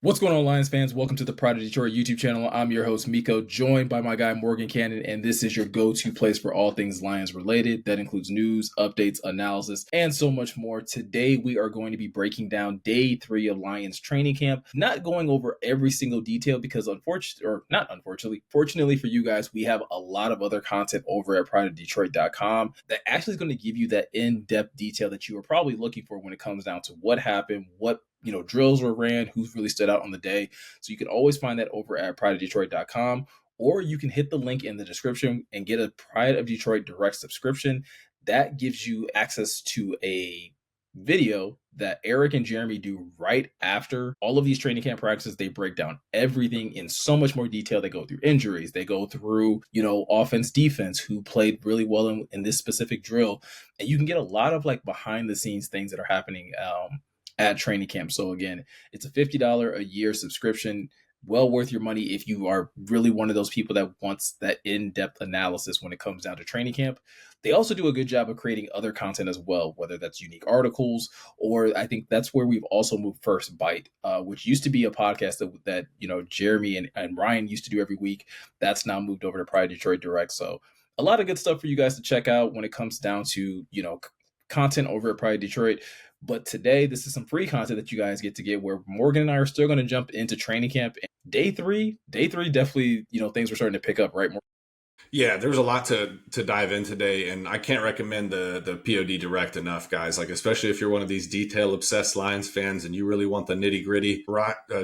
What's going on, Lions fans? Welcome to the Pride of Detroit YouTube channel. I'm your host, Miko, joined by my guy, Morgan Cannon, and this is your go-to place for all things Lions related. That includes news, updates, analysis, and so much more. Today, we are going to be breaking down day 3 of Lions training camp, not going over every single detail because fortunately for you guys, we have a lot of other content over at prideofdetroit.com that actually is going to give you that in-depth detail that you are probably looking for when it comes down to what happened, what drills were ran, who's really stood out on the day. So you can always find that over at prideofdetroit.com, or you can hit the link in the description and get a Pride of Detroit direct subscription. That gives you access to a video that Eric and Jeremy do right after all of these training camp practices. They break down everything in so much more detail. They go through injuries. They go through, offense, defense, who played really well in this specific drill. And you can get a lot of behind the scenes things that are happening at training camp. So again, it's a $50 a year subscription. Well worth your money if you are really one of those people that wants that in-depth analysis when it comes down to training camp. They also do a good job of creating other content as well, whether that's unique articles, or I think that's where we've also moved First Bite, which used to be a podcast that Jeremy and Ryan used to do every week. That's now moved over to Pride Detroit Direct. So a lot of good stuff for you guys to check out when it comes down to, content over at Pride Detroit. But today, this is some free content that you guys get to get, where Morgan and I are still going to jump into training camp. Day three, definitely, things were starting to pick up, right? Yeah, there's a lot to dive in today, and I can't recommend the POD Direct enough, guys. Especially if you're one of these detail obsessed Lions fans and you really want the nitty gritty.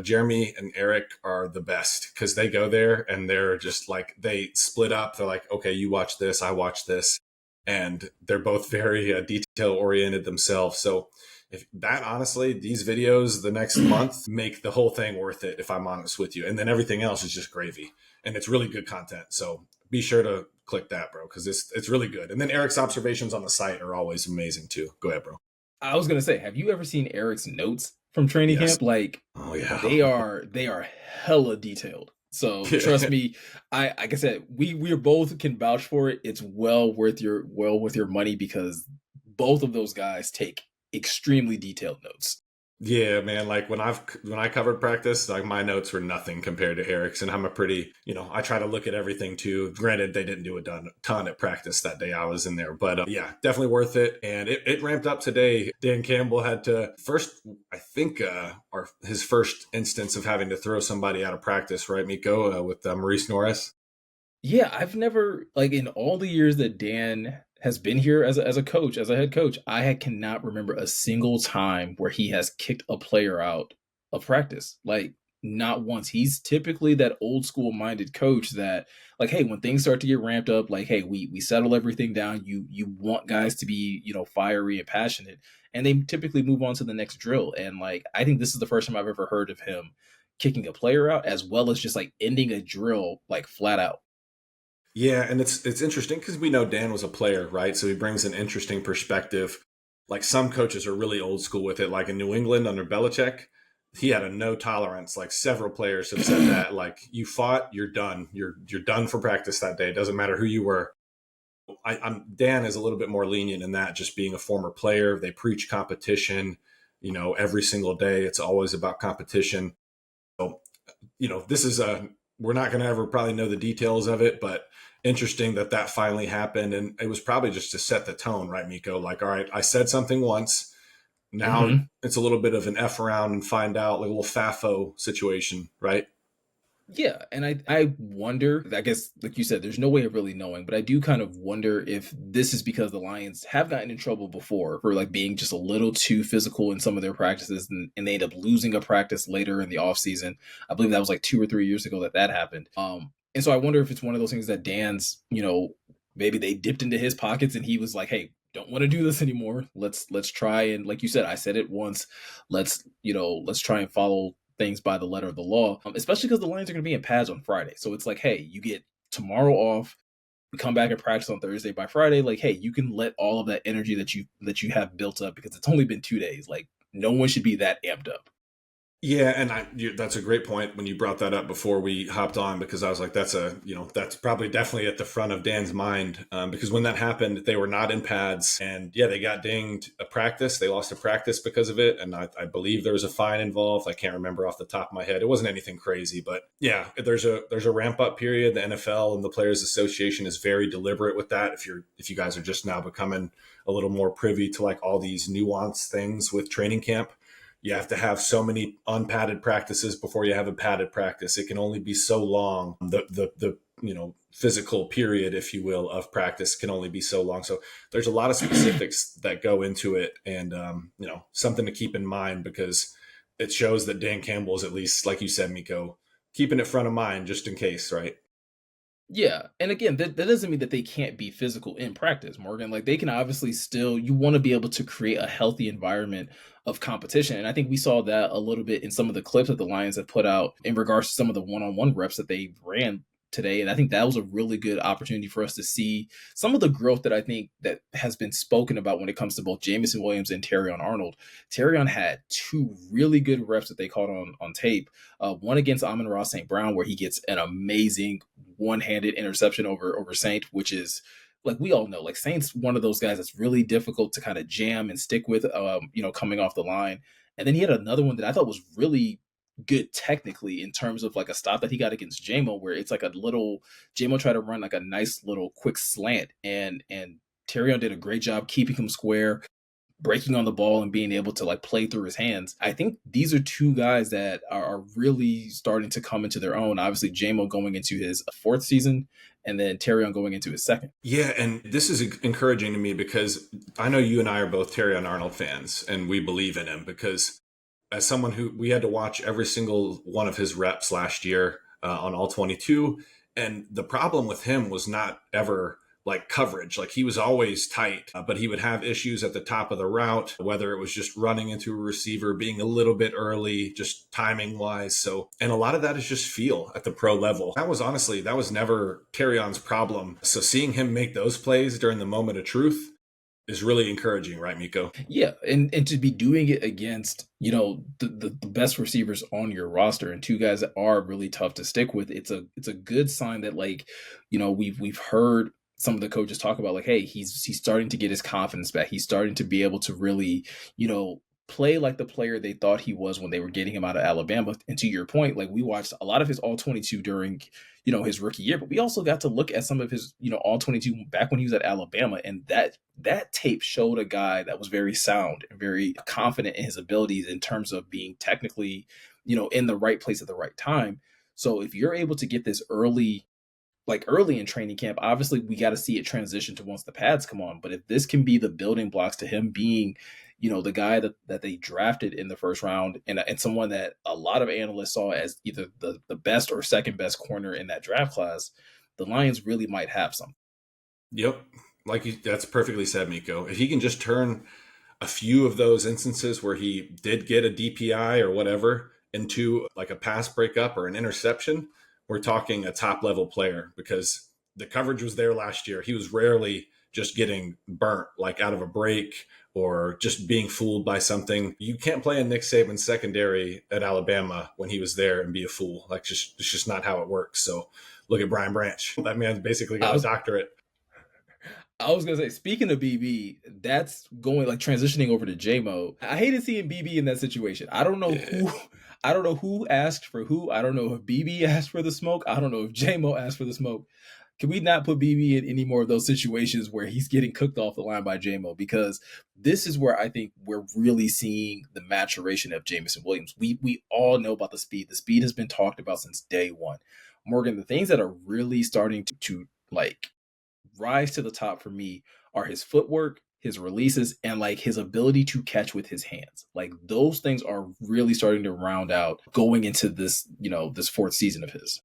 Jeremy and Eric are the best because they go there and they're just they split up. They're like, okay, you watch this, I watch this, and they're both very detail oriented themselves. So if that, honestly, these videos the next month make the whole thing worth it, if I'm honest with you. And then everything else is just gravy, and it's really good content. So be sure to click that, bro, because it's really good. And then Eric's observations on the site are always amazing too. Go ahead, bro. I was gonna say, have you ever seen Eric's notes from training camp? Oh yeah, they are hella detailed. So trust me, like I said, we both can vouch for it. It's well worth your money because both of those guys take extremely detailed notes. Yeah, man. When I covered practice, my notes were nothing compared to Eric's, and I'm a pretty, I try to look at everything too. Granted, they didn't do a ton at practice that day I was in there, but yeah, definitely worth it. And it ramped up today. Dan Campbell had to first, I think, his first instance of having to throw somebody out of practice, right, Miko, with Maurice Norris. Yeah, I've never, in all the years that Dan has been here as a coach, as a head coach, I cannot remember a single time where he has kicked a player out of practice. Not once. He's typically that old school minded coach that, hey, when things start to get ramped up, hey, we settle everything down. You want guys to be, fiery and passionate, and they typically move on to the next drill. And I think this is the first time I've ever heard of him kicking a player out, as well as just ending a drill flat out. Yeah, and it's interesting because we know Dan was a player, right? So he brings an interesting perspective. Some coaches are really old school with it. In New England under Belichick, he had a no tolerance. Several players have said that. You fought, you're done. You're done for practice that day. It doesn't matter who you were. Dan is a little bit more lenient in that, just being a former player. They preach competition, every single day. It's always about competition. So, this is we're not going to ever probably know the details of it, but interesting that finally happened. And it was probably just to set the tone, right, Miko? All right, I said something once. Now it's a little bit of an F around and find out, a little FAFO situation, right? Yeah, and I wonder, I guess, like you said, there's no way of really knowing, but I do kind of wonder if this is because the Lions have gotten in trouble before for being just a little too physical in some of their practices, and they end up losing a practice later in the offseason. I believe that was 2 or 3 years ago that happened. And so I wonder if it's one of those things that Dan's, maybe they dipped into his pockets and he was like, hey, don't want to do this anymore. Let's try, and like you said, I said it once, let's try and follow things by the letter of the law, especially because the Lions are going to be in pads on Friday. So it's hey, you get tomorrow off. We come back and practice on Thursday. By Friday, hey, you can let all of that energy that you have built up, because it's only been 2 days. No one should be that amped up. Yeah, and that's a great point when you brought that up before we hopped on, because I was like, that's probably definitely at the front of Dan's mind, because when that happened, they were not in pads, and yeah, they got dinged a practice. They lost a practice because of it, and I believe there was a fine involved. I can't remember off the top of my head. It wasn't anything crazy, but yeah, there's a ramp up period. The NFL and the Players Association is very deliberate with that. If you guys are just now becoming a little more privy to like all these nuanced things with training camp, you have to have so many unpadded practices before you have a padded practice. It can only be so long. The physical period, if you will, of practice can only be so long. So there's a lot of specifics that go into it, and something to keep in mind, because it shows that Dan Campbell is, at least like you said, Miko, keeping it front of mind just in case, right? Yeah, and again, that doesn't mean that they can't be physical in practice, Morgan. Like they can obviously still. You want to be able to create a healthy environment of competition, and I think we saw that a little bit in some of the clips that the Lions have put out in regards to some of the one-on-one reps that they ran today. And I think that was a really good opportunity for us to see some of the growth that I think that has been spoken about when it comes to both Jamison Williams and Terrion Arnold. Terrion had two really good reps that they caught on tape. One against Amon-Ra St. Brown, where he gets an amazing one-handed interception over Saint, which is, like, we all know, like, Saint's one of those guys that's really difficult to kind of jam and stick with, coming off the line. And then he had another one that I thought was really good technically, in terms of like a stop that he got against JMO, where it's like a little, JMO tried to run like a nice little quick slant, and Terrion did a great job keeping him square, breaking on the ball and being able to like play through his hands. I think these are two guys that are really starting to come into their own. Obviously, JMO going into his fourth season, and then Terrion going into his second. Yeah, and this is encouraging to me, because I know you and I are both Terrion Arnold fans, and we believe in him, because as someone who, we had to watch every single one of his reps last year on all 22, and the problem with him was not ever like coverage. Like, he was always tight, but he would have issues at the top of the route, whether it was just running into a receiver, being a little bit early, just timing wise. So, and a lot of that is just feel at the pro level. That was never Terrion's problem. So seeing him make those plays during the moment of truth is really encouraging, right, Miko? Yeah, and to be doing it against, the best receivers on your roster, and two guys that are really tough to stick with, it's a good sign that, like, we've heard some of the coaches talk about, like, hey, he's starting to get his confidence back. He's starting to be able to really, play like the player they thought he was when they were getting him out of Alabama. And to your point, like, we watched a lot of his all 22 during, his rookie year, but we also got to look at some of his, all 22 back when he was at Alabama. And that tape showed a guy that was very sound and very confident in his abilities in terms of being technically, in the right place at the right time. So if you're able to get this early in training camp, obviously we got to see it transition to once the pads come on. But if this can be the building blocks to him being, the guy that they drafted in the first round, and someone that a lot of analysts saw as either the best or second best corner in that draft class, the Lions really might have some. Yep. That's perfectly said, Miko. If he can just turn a few of those instances where he did get a DPI or whatever into like a pass breakup or an interception, we're talking a top level player, because the coverage was there last year. He was rarely just getting burnt, like out of a break or just being fooled by something. You can't play in Nick Saban's secondary at Alabama when he was there and be a fool. Like, it's just not how it works. So look at Brian Branch. That man's basically got a doctorate. I was gonna say, speaking of BB, that's going, like, transitioning over to JMO. I hated seeing BB in that situation. I don't know who. I don't know who asked for who. I don't know if BB asked for the smoke. I don't know if JMO asked for the smoke. Can we not put BB in any more of those situations where he's getting cooked off the line by JMO? Because this is where I think we're really seeing the maturation of Jamison Williams. We all know about the speed. The speed has been talked about since day one. Morgan, the things that are really starting to like rise to the top for me are his footwork, his releases, and like his ability to catch with his hands. Like, those things are really starting to round out going into this, this fourth season of his.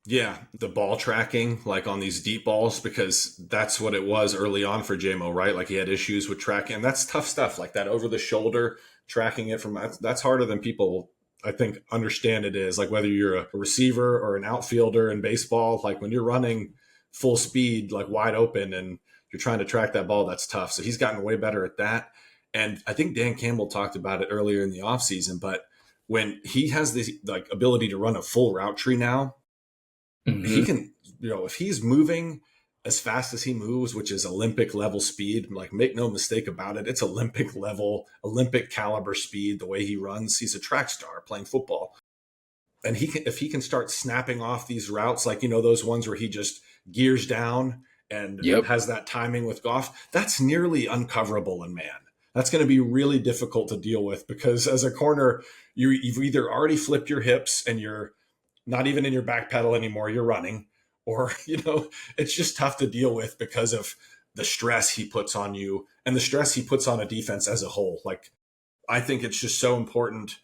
Yeah, the ball tracking, like on these deep balls, because that's what it was early on for JMO, right? Like, he had issues with tracking, and that's tough stuff, like that over the shoulder, tracking it from, that's harder than people, I think, understand it is. Like, whether you're a receiver or an outfielder in baseball, like when you're running full speed, like wide open, and you're trying to track that ball, that's tough. So he's gotten way better at that. And I think Dan Campbell talked about it earlier in the offseason, but when he has this like ability to run a full route tree now, he Mm-hmm. can, if he's moving as fast as he moves, which is Olympic level speed, like make no mistake about it, it's Olympic level, Olympic caliber speed. The way he runs, he's a track star playing football. And if he can start snapping off these routes, like, those ones where he just gears down and Yep. has that timing with Goff, that's nearly uncoverable in man. That's going to be really difficult to deal with because as a corner, you've either already flipped your hips and you're not even in your back pedal anymore, you're running, or, it's just tough to deal with because of the stress he puts on you and the stress he puts on a defense as a whole. Like, I think it's just so important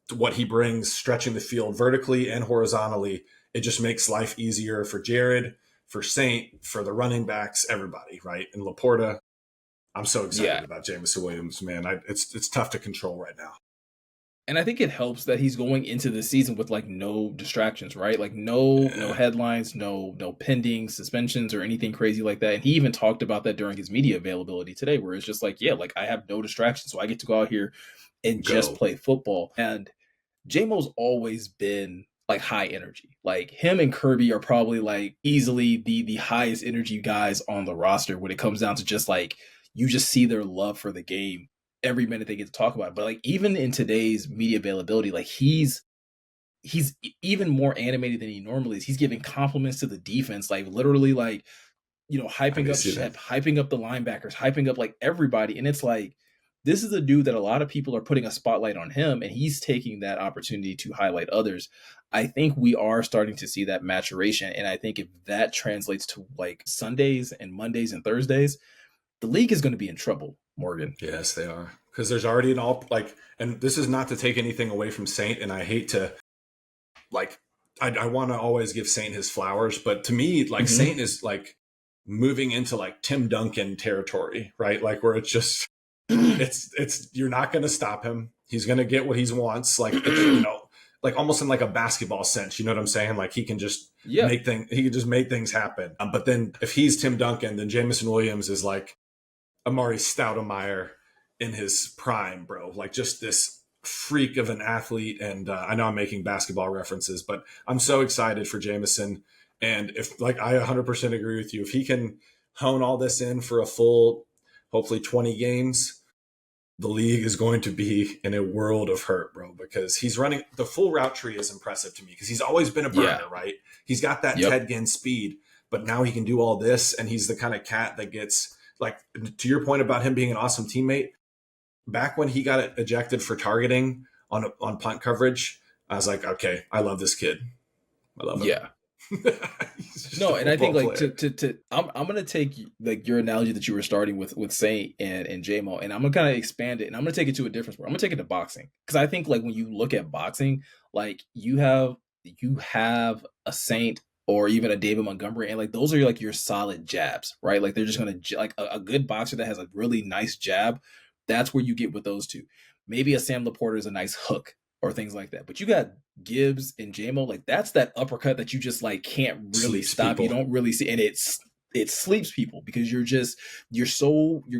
to what he brings, stretching the field vertically and horizontally. It just makes life easier for Jared, for Saint, for the running backs, everybody, right? And Laporta. I'm so excited Yeah. about Jameson Williams, man. It's tough to control right now. And I think it helps that he's going into the season with like no distractions, right? Like no Yeah. headlines, no pending suspensions or anything crazy like that. And he even talked about that during his media availability today, where it's just like, yeah, like I have no distractions, so I get to go out here and just Go. play football. And JMO's always been like high energy. Like him and Kirby are probably like easily the highest energy guys on the roster when it comes down to just like you just see their love for the game every minute they get to talk about it. But like even in today's media availability, like he's even more animated than he normally is. He's giving compliments to the defense, like literally like I hyping did up see that. Shep, hyping up the linebackers, hyping up like everybody. And it's like, this is a dude that a lot of people are putting a spotlight on him, and he's taking that opportunity to highlight others. I think we are starting to see that maturation. And I think if that translates to like Sundays and Mondays and Thursdays, the league is going to be in trouble, Morgan. Yes, they are. Because there's already an all like, and this is not to take anything away from Saint, and I hate to like, I want to always give Saint his flowers, but to me, like Mm-hmm. Saint is like moving into like Tim Duncan territory, right? Like where it's just it's you're not going to stop him. He's going to get what he wants. Like it's, like almost in like a basketball sense. You know what I'm saying? Like he can just Yeah. he can just make things happen. But then if he's Tim Duncan, then Jameson Williams is like Amari Stoudemire in his prime, bro. Like just this freak of an athlete. And I know I'm making basketball references, but I'm so excited for Jameson. And if like I 100% agree with you, if he can hone all this in for a full, hopefully 20 games, the league is going to be in a world of hurt, bro, because he's running the full route tree is impressive to me because he's always been a Yeah. burner, right? He's got that Yep. Ted Ginn speed, but now he can do all this. And he's the kind of cat that gets like, to your point about him being an awesome teammate, back when he got ejected for targeting on punt coverage, I was like, okay, I love this kid. I love him. Yeah. He's just a No, and I think football like player. to I'm gonna take like your analogy that you were starting with Saint and JMO, and I'm gonna kind of expand it, and I'm gonna take it to a different sport. I'm gonna take it to boxing because I think like when you look at boxing, like you have a Saint or even a David Montgomery, and like those are like your solid jabs, right? Like they're just gonna like a good boxer that has a really nice jab. That's where you get with those two. Maybe a Sam Laporta is a nice hook or things like that, but you got Gibbs and JMO, like that's that uppercut that you just like can't really Sleeps stop. You people. don't really see, and it sleeps people because you're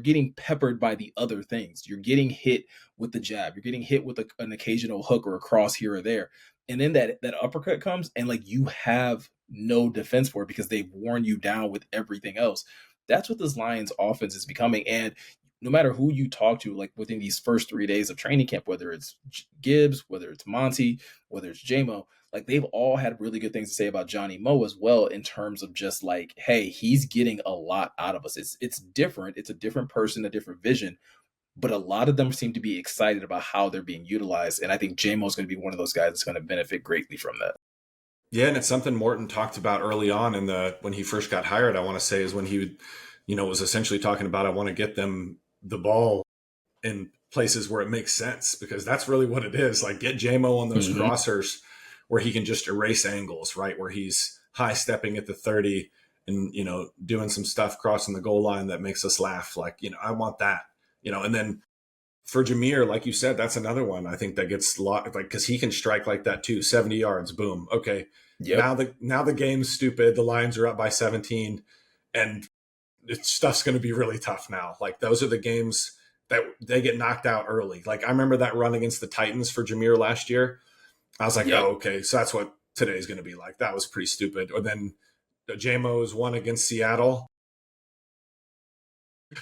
getting peppered by the other things. You're getting hit with the jab. You're getting hit with an occasional hook or a cross here or there, and then that uppercut comes, and like you have no defense for it because they've worn you down with everything else. That's what this Lions offense is becoming, and no matter who you talk to, like within these first 3 days of training camp, whether it's Gibbs, whether it's Monty, whether it's JMO, like they've all had really good things to say about Johnny Moe as well in terms of just like, hey, he's getting a lot out of us. It's different. It's a different person, a different vision, but a lot of them seem to be excited about how they're being utilized. And I think JMO is going to be one of those guys that's going to benefit greatly from that. Yeah, and it's something Morton talked about early on in the when he first got hired. I want to say is when he would, was essentially talking about I want to get them the ball in places where it makes sense because that's really what it is. Like get JMO on those Mm-hmm. crossers where he can just erase angles, right? Where he's high stepping at the 30 and doing some stuff crossing the goal line that makes us laugh. Like I want that. And then for Jameer, like you said, that's another one I think that gets a lot like because he can strike like that too. 70 yards, boom. Okay, Yep. now the game's stupid. The Lions are up by 17, and stuff's going to be really tough now. Like those are the games that they get knocked out early. Like I remember that run against the Titans for Jameer last year. I was like, Yep. oh, okay, so that's what today's going to be like. That was pretty stupid. Or then JMO's one against Seattle.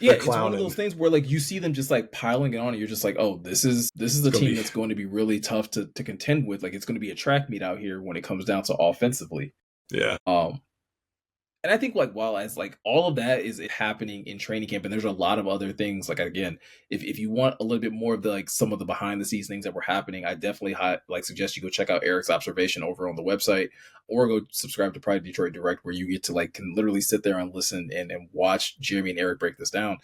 Yeah, The it's one of clowning. those things where like you see them just like piling it on, and you're just like, oh, this is a It's gonna team be that's going to be really tough to contend with. Like it's going to be a track meet out here when it comes down to offensively. yeah. Um, and I think like while as like all of that is happening in training camp, and there's a lot of other things. Like again, if you want a little bit more of the like some of the behind the scenes things that were happening, I definitely like suggest you go check out Eric's observation over on the website, or go subscribe to Pride Detroit Direct, where you get to like can literally sit there and listen and watch Jeremy and Eric break this down.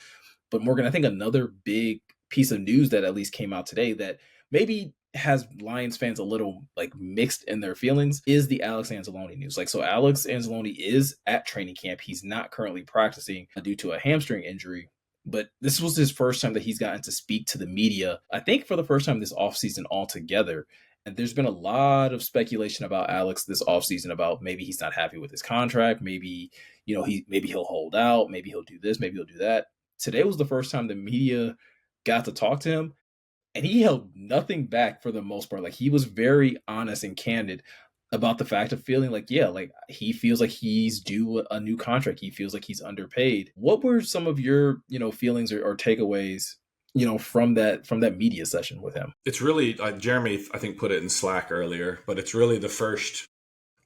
But Morgan, I think another big piece of news that at least came out today that maybe has Lions fans a little like mixed in their feelings is the Alex Anzalone news. Like, so Alex Anzalone is at training camp. He's not currently practicing due to a hamstring injury, but this was his first time that he's gotten to speak to the media, I think for the first time this offseason altogether. And there's been a lot of speculation about Alex this offseason about maybe he's not happy with his contract. Maybe, maybe he'll hold out. Maybe he'll do this. Maybe he'll do that. Today was the first time the media got to talk to him, and he held nothing back for the most part. Like he was very honest and candid about the fact of feeling like, yeah, like he feels like he's due a new contract. He feels like he's underpaid. What were some of your, feelings or takeaways, from that media session with him? It's really Jeremy, I think, put it in Slack earlier, but it's really the first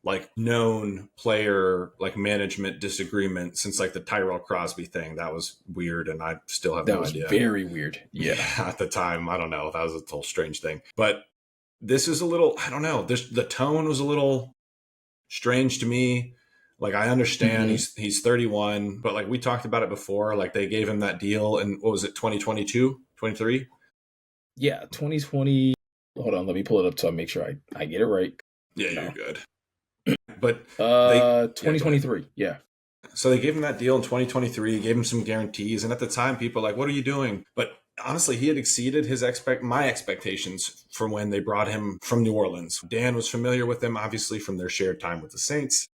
like known player like management disagreement since like the Tyrell Crosby thing. That was weird, and I still have That no was idea. very weird. Yeah. At the time, I don't know. That was a whole strange thing. But this is a little, I don't know. The tone was a little strange to me. Like I understand he's 31, but like we talked about it before, like they gave him that deal in what was it, 2022, 23? Yeah, 2020. Hold on, let me pull it up so I make sure I get it right. Yeah, No. you're good. But they 2023. Yeah. So they gave him that deal in 2023, gave him some guarantees, and at the time people were like, what are you doing? But honestly, he had exceeded my expectations from when they brought him from New Orleans. Dan was familiar with them, obviously, from their shared time with the Saints.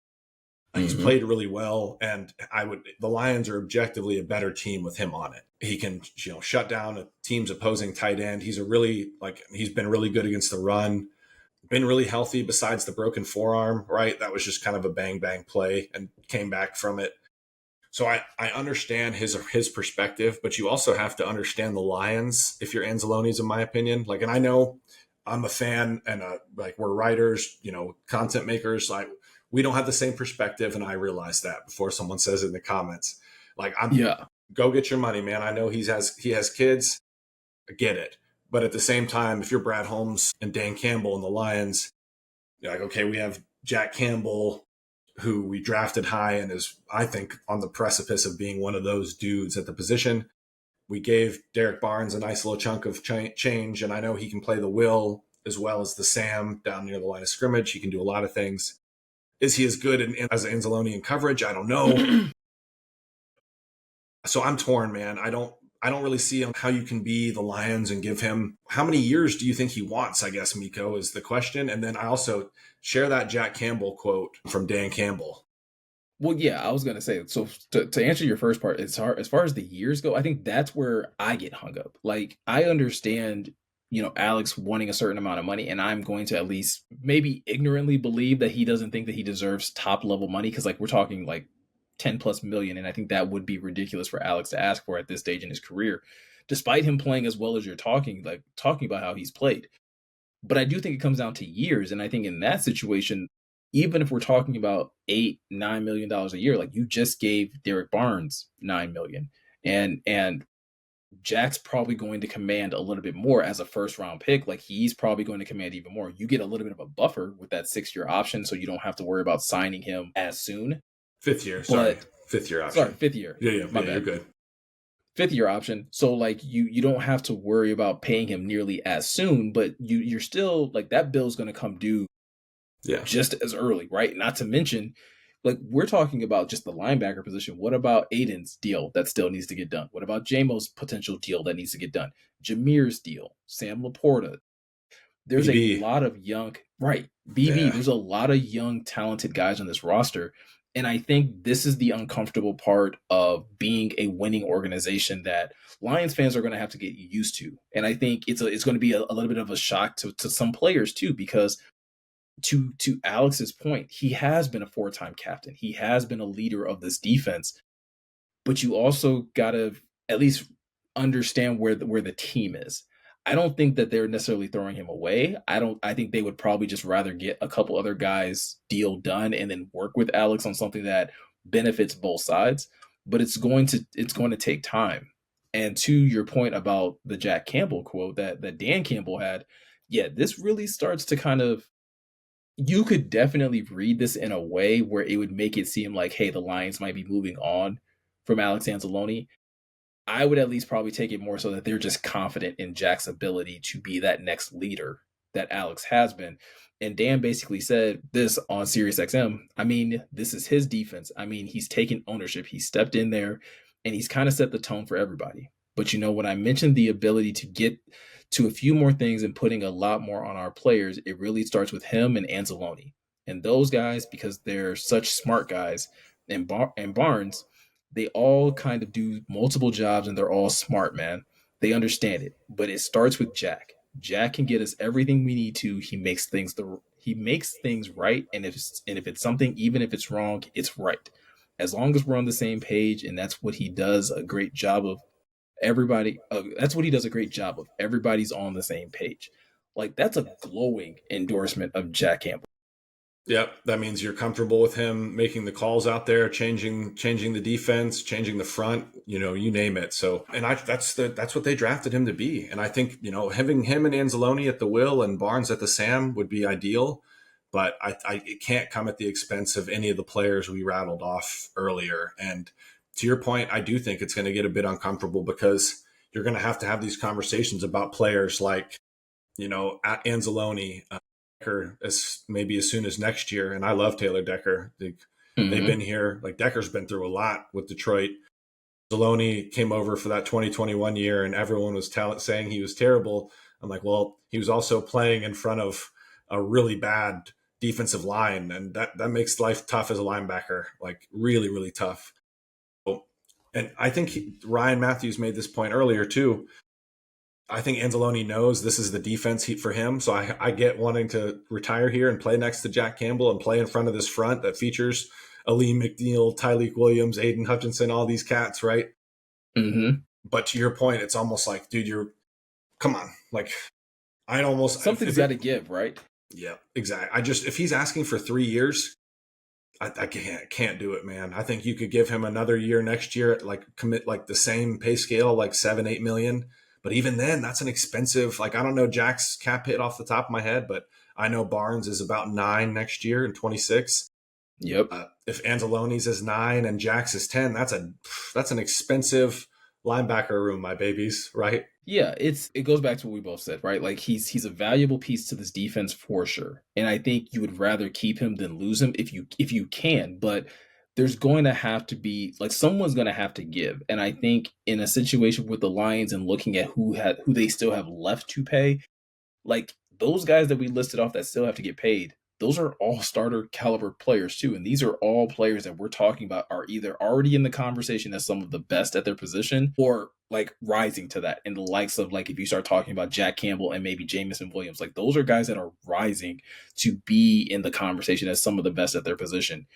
He's played really well, and the Lions are objectively a better team with him on it. He can, shut down a team's opposing tight end. He's been really good against the run, been really healthy besides the broken forearm, right? That was just kind of a bang bang play and came back from it. So I understand his perspective, but you also have to understand the Lions if you're Anzalone's, in my opinion. Like, and I know I'm a fan, and like we're writers, content makers. Like we don't have the same perspective, and I realize that before someone says it in the comments. Like go get your money, man. I know he has kids. I get it. But at the same time, if you're Brad Holmes and Dan Campbell and the Lions, you're like, okay, we have Jack Campbell, who we drafted high and is, I think, on the precipice of being one of those dudes at the position. We gave Derek Barnes a nice little chunk of change, and I know he can play the Will as well as the Sam down near the line of scrimmage. He can do a lot of things. Is he as good as Anzalone in coverage? I don't know. So I'm torn, man. I don't really see how you can be the Lions and give him, how many years do you think he wants, I guess, Miko, is the question. And then I also share that Jack Campbell quote from Dan Campbell. Well, yeah, I was going to say, so to answer your first part, it's hard as far as the years go. I think that's where I get hung up. Like, I understand, Alex wanting a certain amount of money, and I'm going to at least maybe ignorantly believe that he doesn't think that he deserves top level money. Cause like, we're talking like 10 plus million. And I think that would be ridiculous for Alex to ask for at this stage in his career, despite him playing as well as you're talking about how he's played. But I do think it comes down to years. And I think in that situation, even if we're talking about $8-9 million a year, like you just gave Derek Barnes $9 million, and Jack's probably going to command a little bit more as a first round pick. Like he's probably going to command even more. You get a little bit of a buffer with that 6-year option, so you don't have to worry about signing him as soon. Fifth year option. Sorry, 5th year. Yeah, you're good. 5th year option. So like you don't have to worry about paying him nearly as soon, but you're still like that bill's going to come due just as early, right? Not to mention, like we're talking about just the linebacker position. What about Aiden's deal that still needs to get done? What about JMO's potential deal that needs to get done? Jameer's deal, Sam Laporta. There's BB. a lot of young, right? BB. Yeah. There's a lot of young, talented guys on this roster. And I think this is the uncomfortable part of being a winning organization that Lions fans are going to have to get used to. And I think it's going to be a little bit of a shock to some players too, because to Alex's point, he has been a four-time captain. He has been a leader of this defense, but you also got to at least understand where the team is. I don't think that they're necessarily throwing him away. I think they would probably just rather get a couple other guys deal done and then work with Alex on something that benefits both sides, but it's going to take time. And to your point about the Jack Campbell quote that Dan Campbell had, yeah, this really starts to kind of, you could definitely read this in a way where it would make it seem like, hey, the Lions might be moving on from Alex Anzalone. I would at least probably take it more so that they're just confident in Jack's ability to be that next leader that Alex has been. And Dan basically said this on SiriusXM. I mean, this is his defense. I mean, he's taken ownership. He stepped in there and he's kind of set the tone for everybody. But when I mentioned the ability to get to a few more things and putting a lot more on our players, it really starts with him and Anzalone. And those guys, because they're such smart guys, and Barnes, they all kind of do multiple jobs and they're all smart, man. They understand it. But it starts with Jack. Jack can get us everything we need to. He makes things right, and if it's something, even if it's wrong, it's right. As long as we're on the same page, and that's what he does a great job of. That's what he does a great job of. Everybody's on the same page. Like, that's a glowing endorsement of Jack Campbell. Yep, that means you're comfortable with him making the calls out there, changing the defense, changing the front, you name it. So, and that's what they drafted him to be. And I think, having him and Anzalone at the Will and Barnes at the Sam would be ideal, but it can't come at the expense of any of the players we rattled off earlier. And to your point, I do think it's going to get a bit uncomfortable because you're going to have these conversations about players like, Anzalone, as maybe as soon as next year. And I love Taylor Decker. They've been here. Like, Decker's been through a lot with Detroit. Zalone came over for that 2021 year and everyone was saying he was terrible. I'm like, well, he was also playing in front of a really bad defensive line. And that makes life tough as a linebacker, like really, really tough. And I think Ryan Matthews made this point earlier too. I think Anzalone knows this is the defense for him. So I get wanting to retire here and play next to Jack Campbell and play in front of this front that features Aleem McNeil, Tyleek Williams, Aiden Hutchinson, all these cats, right? Mm-hmm. But to your point, it's almost like, dude, come on. Like, something's got to give, right? Yeah, exactly. If he's asking for 3 years, I can't do it, man. I think you could give him another year next year, commit the same pay scale, like 7-8 million. But even then, that's an expensive, I don't know Jack's cap hit off the top of my head, but I know Barnes is about 9 next year in 26. Yep. If Anzalone's is 9 and Jack's is 10, that's an expensive linebacker room, my babies, right? Yeah, it goes back to what we both said, right? Like, he's a valuable piece to this defense for sure. And I think you would rather keep him than lose him if you can, but there's going to have to be, someone's going to have to give. And I think in a situation with the Lions and looking at who they still have left to pay, like those guys that we listed off that still have to get paid, those are all starter caliber players too. And these are all players that we're talking about are either already in the conversation as some of the best at their position or rising to that. In the likes of if you start talking about Jack Campbell and maybe Jamison Williams, those are guys that are rising to be in the conversation as some of the best at their position.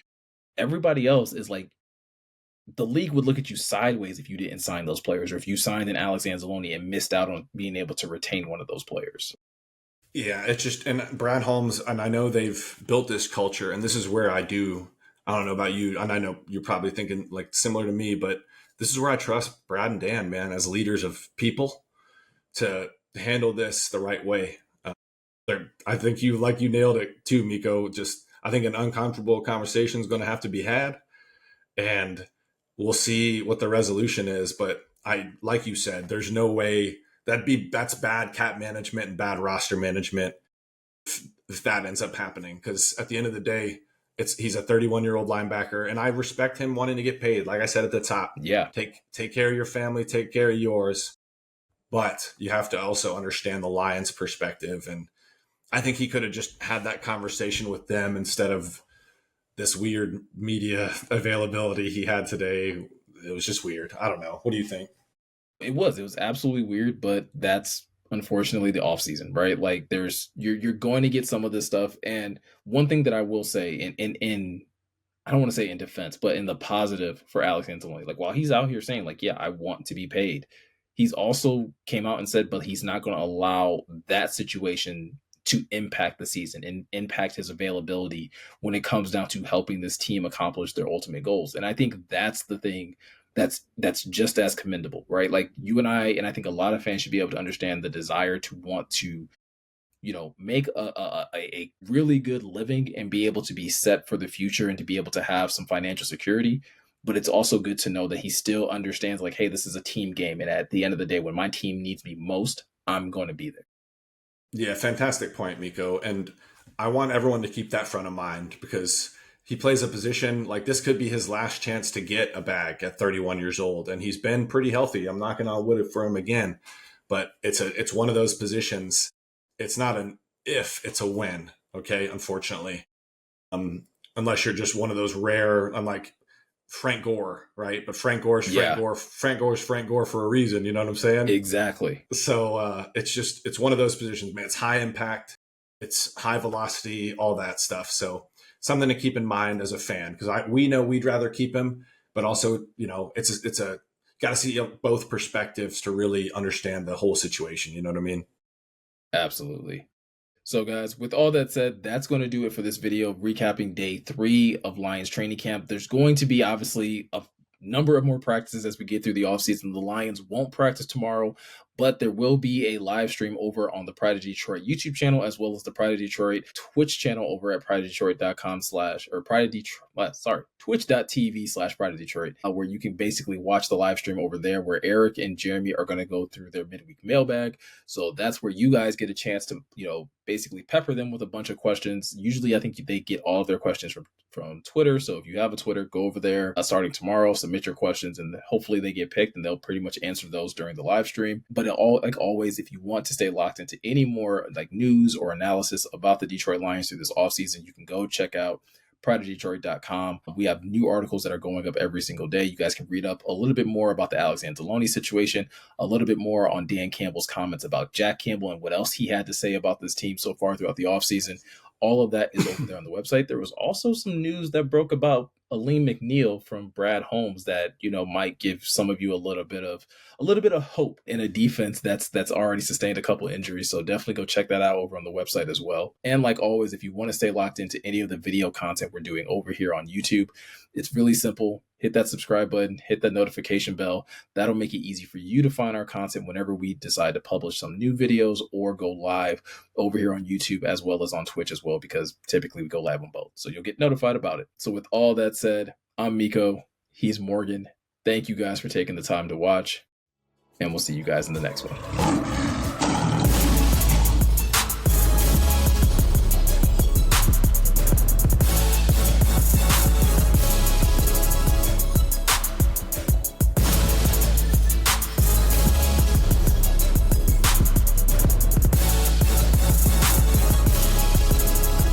Everybody else is the league would look at you sideways if you didn't sign those players, or if you signed an Alex Anzalone and missed out on being able to retain one of those players. Yeah, it's just, and Brad Holmes, and I know they've built this culture, and this is where I don't know about you, and I know you're probably thinking similar to me, but this is where I trust Brad and Dan, man, as leaders of people to handle this the right way. I think you nailed it too, Miko. Just, I think an uncomfortable conversation is going to have to be had, and we'll see what the resolution is. But like you said, there's no way that's bad cap management and bad roster management if that ends up happening. Because at the end of the day, he's a 31-year-old linebacker, and I respect him wanting to get paid. Like I said at the top, yeah, take care of your family, take care of yours, but you have to also understand the Lions' perspective. And I think he could have just had that conversation with them instead of this weird media availability he had today. It was just weird. I don't know. What do you think? It was absolutely weird, but that's unfortunately the off season, right? Like you're going to get some of this stuff. And one thing that I will say in I don't want to say in defense, but in the positive for Alex Anzalone, like while he's out here saying like, yeah, I want to be paid, he's also came out and said, but he's not going to allow that situation to impact the season and impact his availability when it comes down to helping this team accomplish their ultimate goals. And I think that's the thing that's just as commendable, right? Like you and I think a lot of fans should be able to understand the desire to want to make a really good living and be able to be set for the future and to be able to have some financial security. But it's also good to know that he still understands like, hey, this is a team game. And at the end of the day, when my team needs me most, I'm going to be there. Yeah, fantastic point, Miko. And I want everyone to keep that front of mind because he plays a position like this could be his last chance to get a bag at 31 years old. And he's been pretty healthy. I'm knocking on wood for him again. But it's one of those positions. It's not an if, it's a when. Okay, unfortunately. Unless you're just one of those rare, unlike Frank Gore, right? But Frank Gore's Frank Gore. Frank Gore's Frank Gore for a reason. You know what I'm saying? Exactly. So it's one of those positions, man. It's high impact, it's high velocity, all that stuff. So something to keep in mind as a fan because we know we'd rather keep him, but also it's a got to see both perspectives to really understand the whole situation. You know what I mean? Absolutely. So guys, with all that said, that's going to do it for this video recapping day 3 of Lions training camp. There's going to be obviously a number of more practices as we get through the offseason. The Lions won't practice tomorrow, but there will be a live stream over on the Pride of Detroit YouTube channel, as well as the Pride of Detroit Twitch channel over at prideofdetroit.com twitch.tv/Pride of Detroit, where you can basically watch the live stream over there, where Eric and Jeremy are going to go through their midweek mailbag. So that's where you guys get a chance to, basically pepper them with a bunch of questions. Usually I think they get all of their questions from Twitter. So if you have a Twitter, go over there starting tomorrow, submit your questions, and hopefully they get picked and they'll pretty much answer those during the live stream. But like always, if you want to stay locked into any more like news or analysis about the Detroit Lions through this offseason, you can go check out prideofdetroit.com. We have new articles that are going up every single day. You guys can read up a little bit more about the Alex Anzalone situation, a little bit more on Dan Campbell's comments about Jack Campbell and what else he had to say about this team so far throughout the offseason. All of that is over there on the website. There was also some news that broke about Aleem McNeil from Brad Holmes that, might give some of you a little bit of hope in a defense that's already sustained a couple injuries. So definitely go check that out over on the website as well. And like always, if you want to stay locked into any of the video content we're doing over here on YouTube, it's really simple. Hit that subscribe button, hit that notification bell. That'll make it easy for you to find our content whenever we decide to publish some new videos or go live over here on YouTube as well as on Twitch as well, because typically we go live on both. So you'll get notified about it. So with all that said, I'm Miko. He's Morgan. Thank you guys for taking the time to watch, and we'll see you guys in the next one.